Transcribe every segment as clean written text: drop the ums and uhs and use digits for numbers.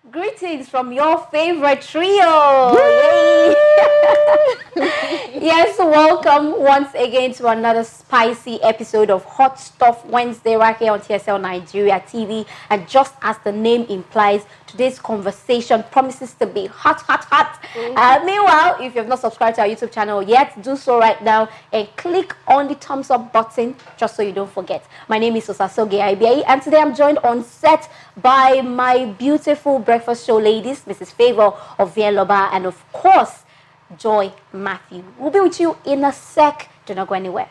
Greetings from your favorite trio. Yay! Yes, welcome once again to another spicy episode of Hot Stuff Wednesday right here on TSL Nigeria TV. And just as the name implies, today's conversation promises to be hot, hot, hot. Meanwhile, if you have not subscribed to our YouTube channel yet, do so right now and click on the thumbs up button just so you don't forget. My name is Osasoge Ibe, and today I'm joined on set by my beautiful breakfast show ladies, Mrs. Favor of Vienloba, and of course, Joy Matthew. We'll be with you in a sec. Do not go anywhere.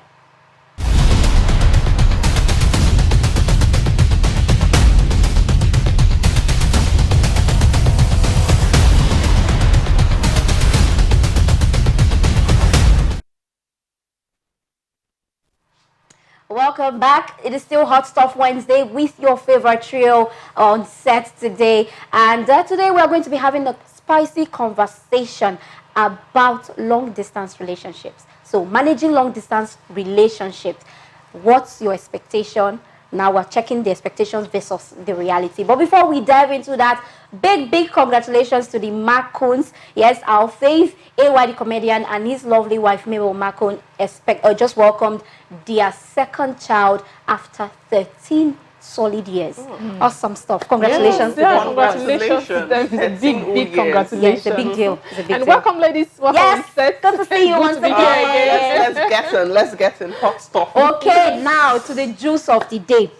Welcome back. It is still Hot Stuff Wednesday with your favorite trio on set today. And today we are going to be having a spicy conversation about long-distance relationships. So managing long-distance relationships. What's your expectation? Now we're checking the expectations versus the reality. But before we dive into that, big congratulations to the Macoons. Yes, our fave AY the comedian and his lovely wife Mabel Macon just welcomed their second child after 13 solid years. Awesome stuff. Congratulations to them. Congratulations to them. It's a big congratulations. Yeah, it's a big deal. It's a big and deal. welcome, ladies. Welcome on set. Good to see you once again. Let's get in hot stuff. Okay, now to the juice of the day.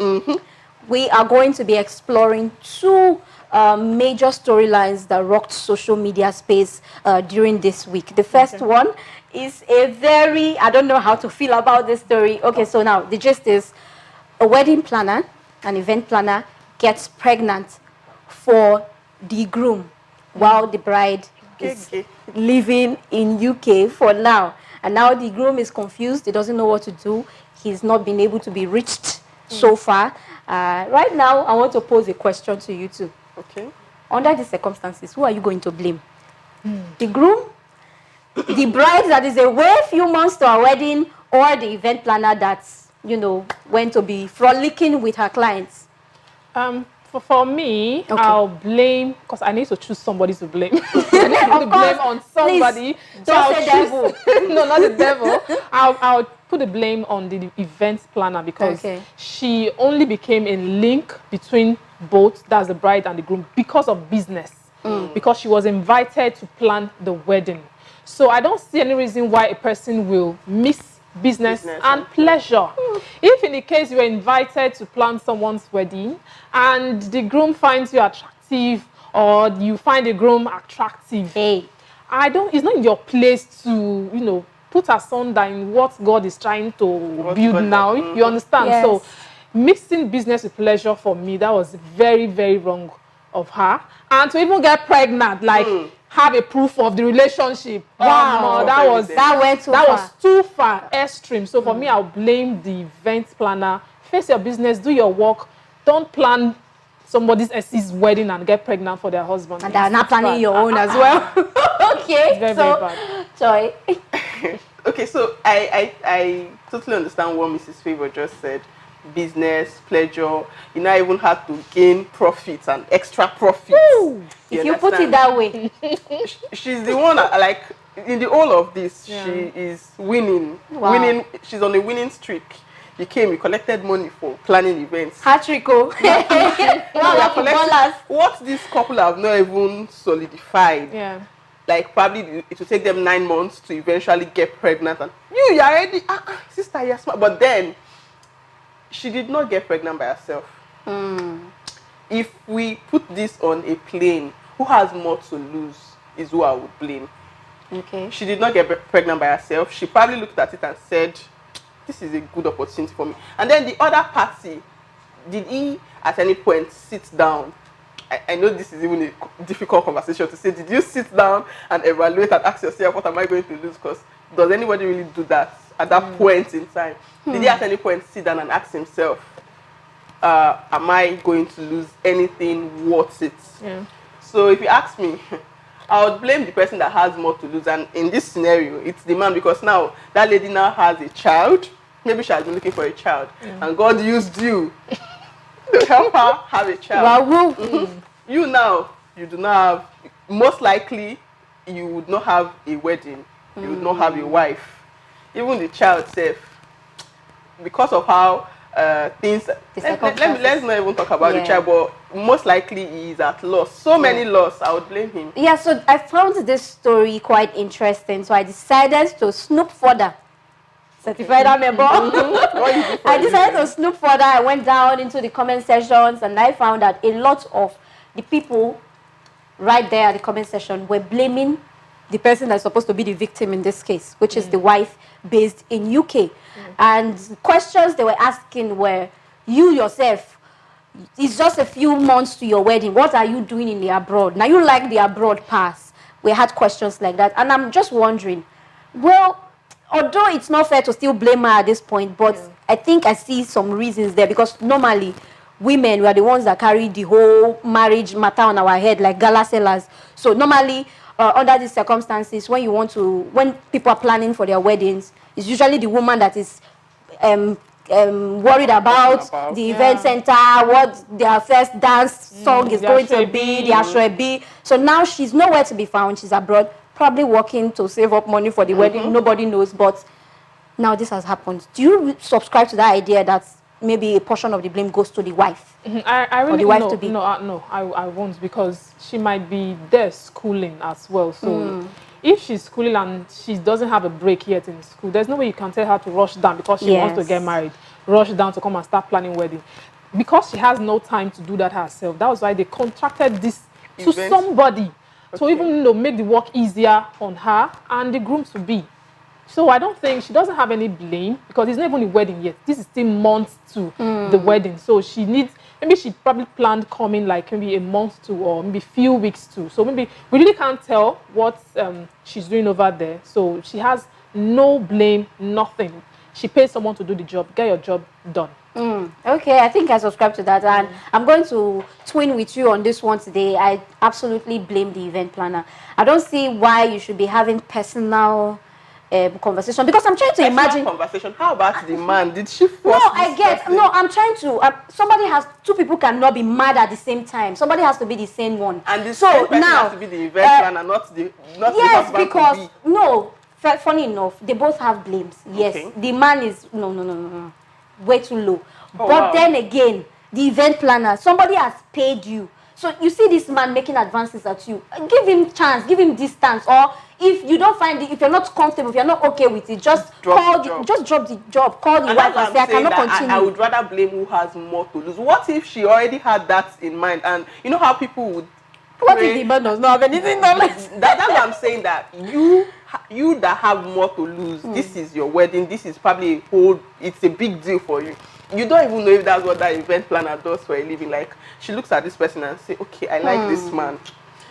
We are going to be exploring two major storylines that rocked social media space during this week. The first one is a very, I don't know how to feel about this story. Okay, so now the gist is a wedding planner, an event planner, gets pregnant for the groom while the bride is living in UK for now. And now the groom is confused. He doesn't know what to do. He's not been able to be reached so far. Right now, I want to pose a question to you two. Okay. Under these circumstances, who are you going to blame? The groom? The bride that is away a few months to her wedding, or the event planner that's, you know, went to be frolicking with her clients? For me, I'll blame, because I need to choose somebody to blame. I need to blame on somebody. Please, don't say devil. No, not the devil. I'll put the blame on the event planner because she only became a link between both, that's the bride and the groom, because of business. Because she was invited to plan the wedding. So I don't see any reason why a person will miss business and pleasure. If in the case you are invited to plan someone's wedding and the groom finds you attractive or you find the groom attractive, it's not in your place to, you know, put asunder in what God is trying to build now. You understand? Yes. So mixing business with pleasure, for me, that was very wrong of her. And to even get pregnant, like have a proof of the relationship. Wow, that was too far, extreme. So for me, I'll blame the event planner. Face your business, do your work. Don't plan somebody else's wedding and get pregnant for their husband. And they're not planning your own as well. Okay, it's very bad. Joy. Okay, so I totally understand what Mrs. Favor just said. Business, pleasure, you now even have to gain profits and extra profits. If you put it that way. She's the one, like, in the whole of this, she is winning. Winning. She's on a winning streak. You collected money for planning events. Hat-trick-o. What this couple have not even solidified. Like, probably it will take them 9 months to eventually get pregnant. And you're already, sister, you're smart. But then, she did not get pregnant by herself. If we put this on a plane, who has more to lose is who I would blame. Okay. She did not get pregnant by herself. She probably looked at it and said, this is a good opportunity for me. And then the other party, did he at any point sit down? I know this is even a difficult conversation to say. Did you sit down and evaluate and ask yourself, what am I going to lose? Because does anybody really do that at that point in time? Did he at any point sit down and ask himself, am I going to lose anything worth it? So if you ask me, I would blame the person that has more to lose. And in this scenario, it's the man, because now that lady now has a child. Maybe she has been looking for a child. And God used you to help her have a child. Wow. You now, you do not have, most likely, you would not have a wedding. You would not have a wife. Even the child self, because of how things, let's not even talk about the child, but most likely he is at loss. So many loss, I would blame him. Yeah, so I found this story quite interesting, so I decided to snoop further. Certified member. I decided to snoop further. I went down into the comment sections and I found that a lot of the people right there at the comment section were blaming the person that's supposed to be the victim in this case, which is the wife based in UK. And questions they were asking were, you yourself, it's just a few months to your wedding. What are you doing in the abroad? Now you like the abroad pass. We had questions like that. And I'm just wondering, well, although it's not fair to still blame her at this point, but I think I see some reasons there, because normally women, we are the ones that carry the whole marriage matter on our head like gala sellers. So normally, under these circumstances, when people are planning for their weddings, it's usually the woman that is worried about the event center, what their first dance song is going to be, the ashrebi. So now she's nowhere to be found. She's abroad, probably working to save up money for the wedding. Nobody knows, but now this has happened. Do you subscribe to that idea that maybe a portion of the blame goes to the wife? I really I won't, because she might be there schooling as well. So if she's schooling and she doesn't have a break yet in school, there's no way you can tell her to rush down because she wants to get married, rush down to come and start planning wedding, because she has no time to do that herself. That was why they contracted this to somebody to even make the work easier on her and the groom to be. So I don't think she doesn't have any blame, because it's not even the wedding yet. This is still months to the wedding. So she needs, maybe she probably planned coming like maybe a month to, or maybe a few weeks to. So maybe we really can't tell what she's doing over there. So she has no blame, nothing. She pays someone to do the job. Get your job done. Okay, I think I subscribe to that, and I'm going to twin with you on this one today. I absolutely blame the event planner. I don't see why you should be having personal conversation, because I'm trying to imagine conversation. How about the man? Did she force? No, I get. Person? No, I'm trying to. Somebody has. Two people cannot be mad at the same time. Somebody has to be the same one. And the same person has to be the event planner, not the yes, because no. Funny enough, they both have blames. Yes, the man is no, way too low. But then again, the event planner, somebody has paid you. So you see this man making advances at you. Give him chance, give him distance, or if you don't find it, if you're not comfortable, if you're not okay with it, just drop the job, call the wife and say, I cannot continue. I would rather blame who has more to lose. What if she already had that in mind? And you know how people would what if the man does not have anything? That's what I'm saying, that you that have more to lose, this is your wedding, this is probably it's a big deal for you. You don't even know if that's what that event planner does for a living. Like, she looks at this person and say, okay, I like this man.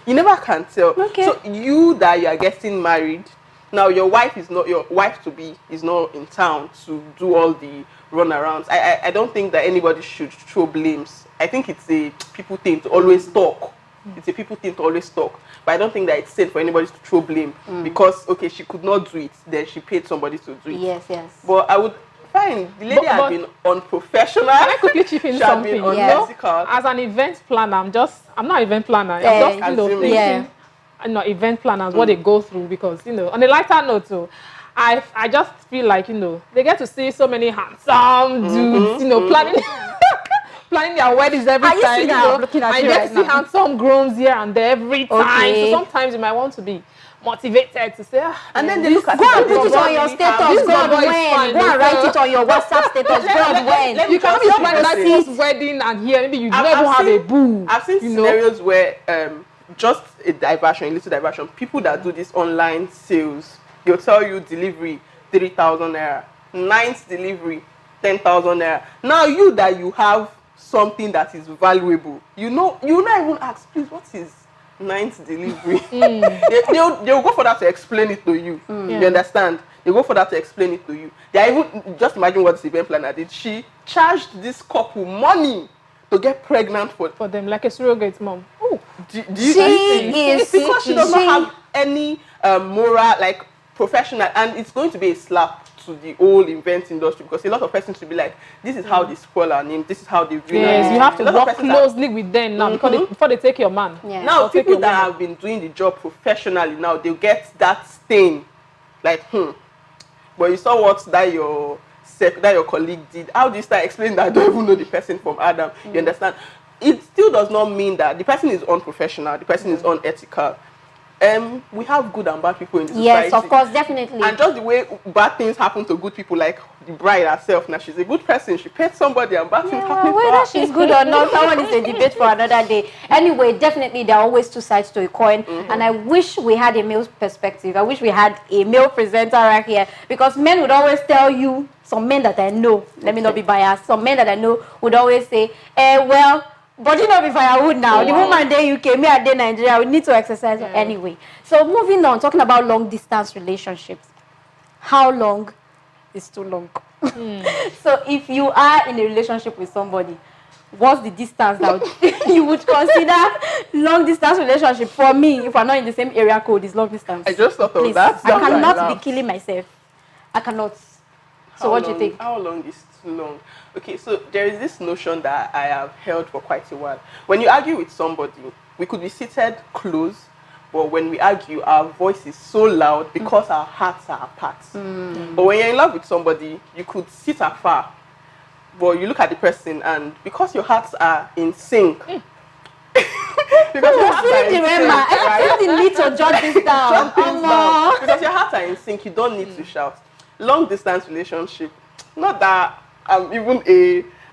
You never can tell. Okay. So you are getting married, now your wife is not, your wife to be is not in town to do all the runarounds. I don't think that anybody should throw blames. I think it's a people thing to always talk. It's a people thing to always talk. But I don't think that it's safe for anybody to throw blame because, okay, she could not do it, then she paid somebody to do it. Yes, yes. But I would find the lady has been unprofessional. Can I quickly chip in something? Been unethical. As an event planner, I'm not an event planner. I'm just thinking, event planners, what they go through, because, on a lighter note too, I just feel like, they get to see so many handsome dudes, planning their weddings every time. Looking at I get to see handsome grooms here and there every time. Okay. So sometimes you might want to be motivated to say, and then they look at go and put it on your status. God when. Go and write it on your WhatsApp status. God when. You can't be planning that people's wedding and here maybe you never have a boo. I've seen scenarios where just a little diversion. People that do this online sales, they'll tell you delivery 3,000 naira, ninth delivery 10,000 naira. Now you have something that is valuable, you not even ask, please, what is ninth delivery? They'll go for that to explain it to you. You understand? They go for that to explain it to you. They even just imagine what this event planner did. She charged this couple money to get pregnant for them, like a surrogate mom. Oh, it's because she does not have any moral, like, professional, and it's going to be a slap to the whole event industry, because a lot of persons will be like, this is how they spoil our name, this is how they ruin our name. You have to work closely with them now before they take your man. Yeah. Now, people that have been doing the job professionally now, they'll get that stain. Like, but you saw what that your colleague did. How do you start explaining that I don't even know the person from Adam? You understand? It still does not mean that the person is unprofessional, the person is unethical. We have good and bad people in the society. Yes, of course, definitely. And just the way bad things happen to good people, like the bride herself, now she's a good person, she paid somebody and bad things happen to her. Whether she's good or not, that one is a debate for another day. Anyway, definitely there are always two sides to a coin, and I wish we had a male perspective. I wish we had a male presenter right here, because men would always tell you, some men that I know, let me not be biased, some men that I know would always say, well, but you know, if I would now, the woman there UK, me at Nigeria, we need to exercise anyway. So moving on, talking about long distance relationships. How long is too long? So if you are in a relationship with somebody, what's the distance that you would consider long distance relationship? For me, if we're not in the same area code, is long distance. I just thought of that. I cannot be killing myself. I cannot. So what do you think? How long is too long? Okay, so there is this notion that I have held for quite a while. When you argue with somebody, we could be seated close, but when we argue, our voice is so loud because our hearts are apart. But when you're in love with somebody, you could sit afar, but you look at the person, and because your hearts are in sync, because your hearts are in sync, I feel the need to jot this down. Because your hearts are in sync, you don't need to shout. Long distance relationship, not that I'm even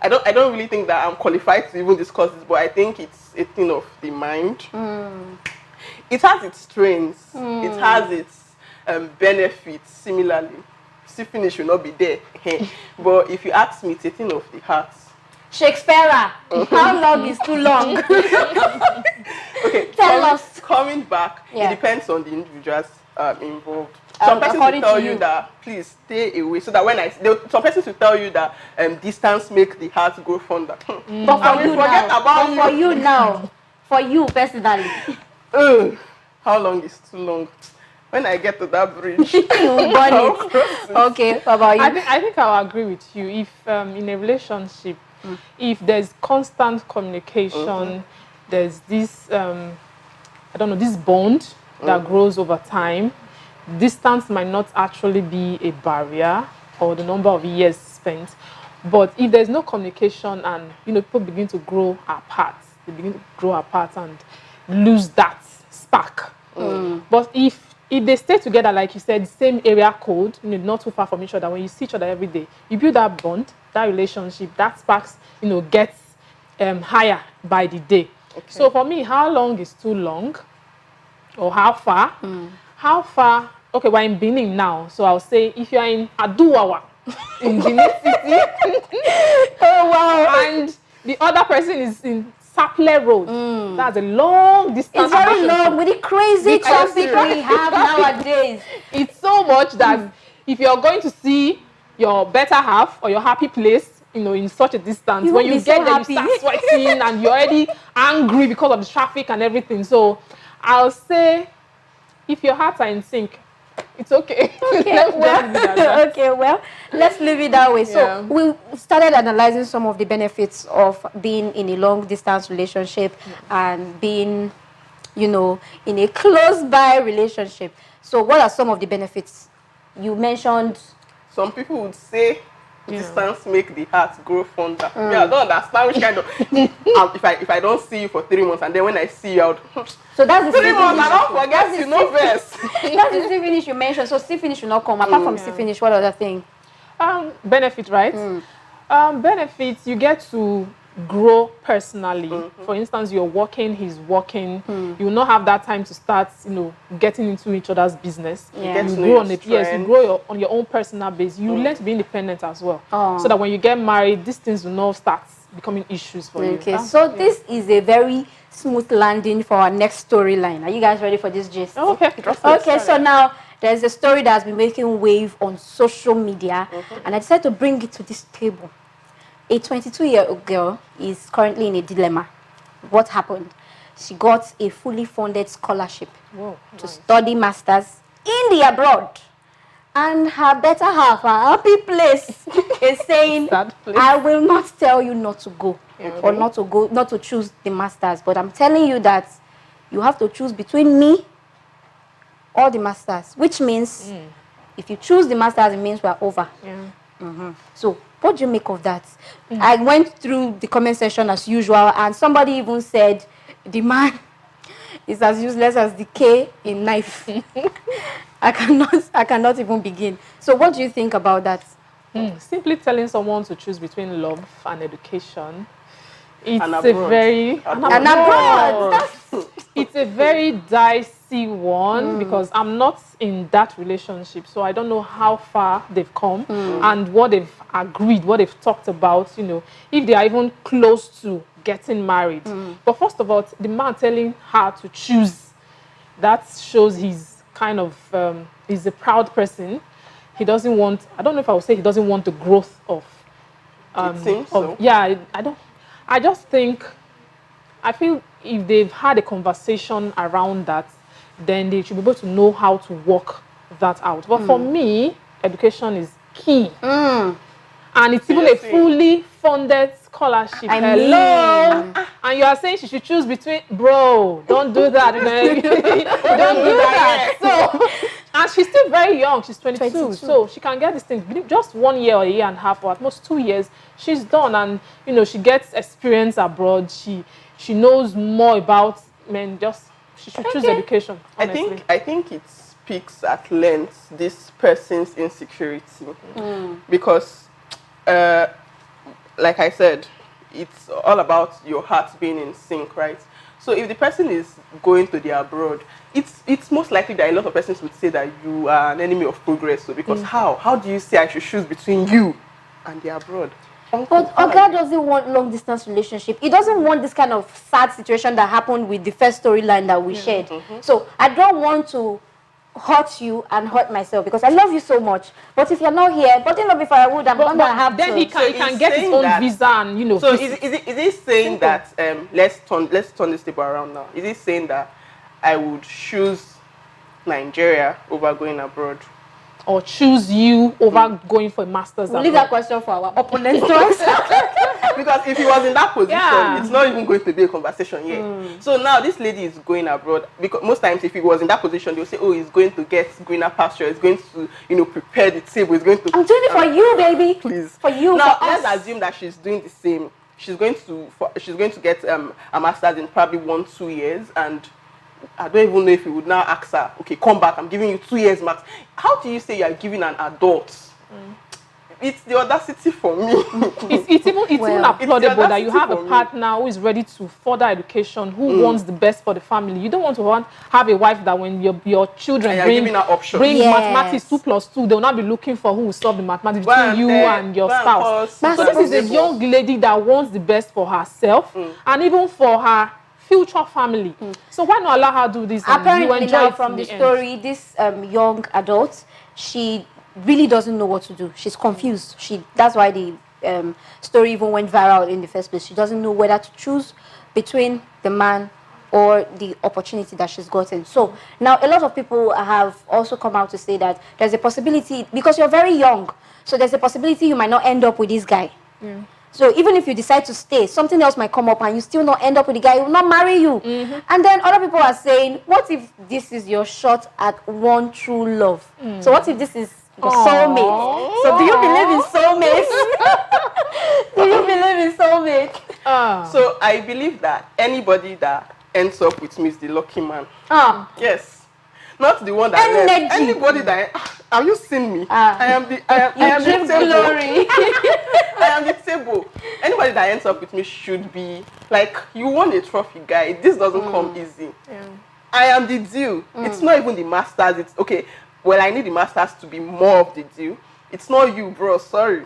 I don't really think that I'm qualified to even discuss this, but I think it's a thing of the mind. It has its strengths, it has its benefits. Similarly, see finish will not be there. But if you ask me, it's a thing of the heart. Shakespeare, how long is too long? Okay, tell us. Coming back, it depends on the individuals involved. Some persons will tell you that please stay away, so that when some persons will tell you that distance makes the heart grow fonder. But for you personally, how long is too long? When I get to that bridge, you burn it. Okay, what about you? I think I'll agree with you. If in a relationship, if there's constant communication, there's this this bond that grows over time. Distance might not actually be a barrier, or the number of years spent, but if there's no communication and people begin to grow apart, and lose that spark. But if they stay together, like you said, same area code, not too far from each other, when you see each other every day, you build that bond, that relationship, that sparks gets higher by the day. So for me, how long is too long, or how far? How far? Okay, we're in Benin now, so I'll say if you're in Aduwawa, in Benin City, and the other person is in Saple Road, that's a long distance. It's very long with the crazy traffic we have nowadays. It's so much that if you're going to see your better half or your happy place, in such a distance, when you get there, you start sweating and you're already angry because of the traffic and everything. So I'll say, if your hearts are in sync, it's okay. Well, let's leave it that way. So we started analyzing some of the benefits of being in a long distance relationship and being, in a close by relationship. So what are some of the benefits? You mentioned. Some people would say distance make the heart grow fonder. I don't understand which kind of if I don't see you for 3 months, and then when I see you out, so that's the 3 months, I don't forget you know best. That's the sea finish you mentioned. So sea finish will not come. Apart from sea finish, what other thing? Benefit, right? Benefits, you get to grow personally. For instance, you're working, he's working. You will not have that time to start, getting into each other's business. You grow on it. Yes, you grow on your own personal base. You learn to be independent as well. So that when you get married, these things will not start becoming issues for you. Okay, so this is a very smooth landing for our next storyline. Are you guys ready for this gist? Okay. Okay, so now there's a story that has been making wave on social media, and I decided to bring it to this table. A 22-year-old girl is currently in a dilemma. What happened? She got a fully funded scholarship to study masters in the abroad. And her better half, her happy place, is saying, I will not tell you not to go or not to choose the masters. But I'm telling you that you have to choose between me or the masters, which means if you choose the masters, it means we're over. So what do you make of that? I went through the comment section as usual, and somebody even said the man is as useless as the K in knife. I cannot even begin. So what do you think about that? Simply telling someone to choose between love and education, it's a very dicey one, because I'm not in that relationship, so I don't know how far they've come and what they've agreed, what they've talked about, you know, if they are even close to getting married. But first of all, the man telling her to choose, that shows he's kind of he's a proud person. He doesn't want, I don't know if I would say he doesn't want the growth of it seems so. Yeah, I just think, I feel if they've had a conversation around that, then they should be able to know how to work that out. But for me, education is key. And it's even a fully funded scholarship. Hello. And you are saying she should choose between, bro, don't do that. Don't do that. So, and she's still very young. She's 22. So she can get this thing. Just 1 year or a year and a half, or at most 2 years, she's done. And, you know, she gets experience abroad. She knows more about men. She should choose education, honestly. I think it speaks at length, this person's insecurity. Because like I said, it's all about your heart being in sync, right? So if the person is going to the abroad, it's most likely that a lot of persons would say that you are an enemy of progress. So because how do you say I should choose between you and the abroad? But Oga doesn't want long distance relationship. He doesn't want this kind of sad situation that happened with the first storyline that we shared. So I don't want to hurt you and hurt myself, because I love you so much. But if you're not here, but you know, if I would, I'm gonna have then to. he can get his own visa, and you know. So is he saying that let's turn this table around now? Is he saying that I would choose Nigeria over going abroad? Or choose you over going for a master's abroad? Leave that question for our opponents to answer. Because if he was in that position, it's not even going to be a conversation yet. So now this lady is going abroad, because most times if he was in that position, they'll say, oh, he's going to get greener pasture, he's going to, you know, prepare the table, he's going to... I'm doing it for you, baby. Please. For you, now, for us. let's assume that she's doing the same. She's going to get a master's in probably 1-2 years, and I don't even know if he would now ask her, okay, come back, I'm giving you 2 years max. How do you say you are giving an adult? It's the audacity for me. It's even applaudable that you have a partner who is ready to further education, who wants the best for the family. You don't want to have a wife that when your children bring mathematics 2 + 2, they will not be looking for who will solve the mathematics between you and your spouse. So this is a young lady that wants the best for herself and even for her future family. So why not allow her do this? Apparently now from the story, this young adult, she really doesn't know what to do. She's confused. That's why the story even went viral in the first place. She doesn't know whether to choose between the man or the opportunity that she's gotten. So now a lot of people have also come out to say that there's a possibility, because you're very young, so there's a possibility you might not end up with this guy. So even if you decide to stay, something else might come up and you still not end up with the guy, he will not marry you. And then other people are saying, what if this is your shot at one true love? So what if this is your soulmate? So do you believe in soulmates? Do you believe in soulmates? So I believe that anybody that ends up with me is the lucky man. Yes. Not the one that left. Anybody that... Have you seen me? I am the table. I am the table. Anybody that ends up with me should be like, you want a trophy guy. This doesn't come easy. I am the deal. It's not even the masters. It's okay. Well, I need the masters to be more of the deal. It's not you, bro. Sorry.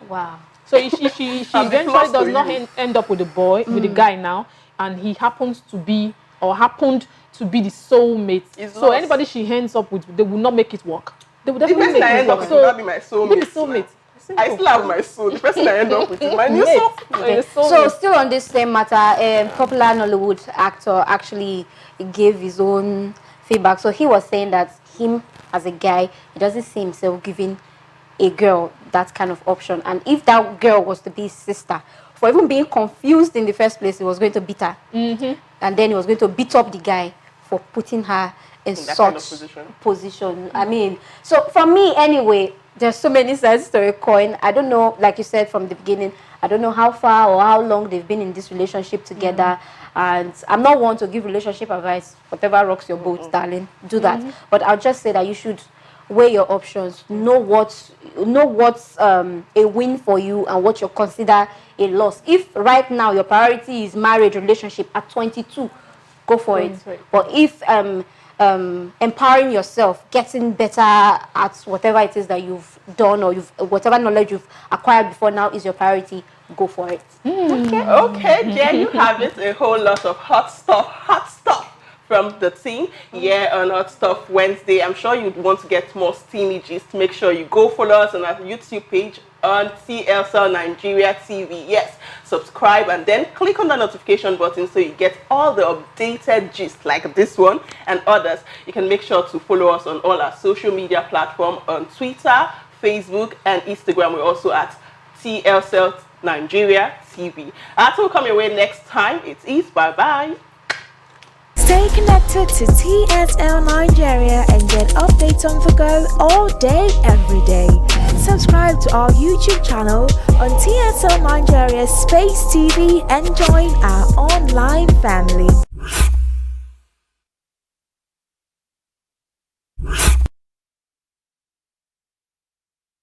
Wow. So if she eventually does not end up with the boy, with the guy now, and he happens to be, or happened to be the soulmate. So anybody she ends up with, they will not make it work. They will definitely make it work. So will not be my soulmate. Be the soulmate. I still have my soul. The person I end up with is my new soul. Okay. So still on this same matter, popular Nollywood actor actually gave his own feedback. So he was saying that him as a guy, he doesn't see himself giving a girl that kind of option. And if that girl was to be his sister, for even being confused in the first place, he was going to beat her. And then he was going to beat up the guy for putting her in such kind of position. I mean, so for me anyway, there's so many sides to a coin. I don't know, like you said from the beginning, I don't know how far or how long they've been in this relationship together. And I'm not one to give relationship advice. Whatever rocks your boat, darling, do that. But I'll just say that you should weigh your options, know what's a win for you and what you consider a loss. If right now your priority is marriage, relationship at 22, go for it. But if empowering yourself, getting better at whatever it is that you've done or whatever knowledge you've acquired before now is your priority, go for it. Okay, there you have it. A whole lot of hot stuff from the team here on Hot Stuff Wednesday. I'm sure you'd want to get more steamy gist. Make sure you go follow us on our YouTube page on TSLNIGERIA TV. Yes, subscribe and then click on the notification button so you get all the updated gist like this one and others. You can make sure to follow us on all our social media platforms on Twitter, Facebook and Instagram. We're also at TSLNIGERIA TV. That will come your way next time. It is bye-bye. Stay connected to TSL Nigeria and get updates on the go all day, every day. Subscribe to our YouTube channel on TSL Nigeria Space TV and join our online family.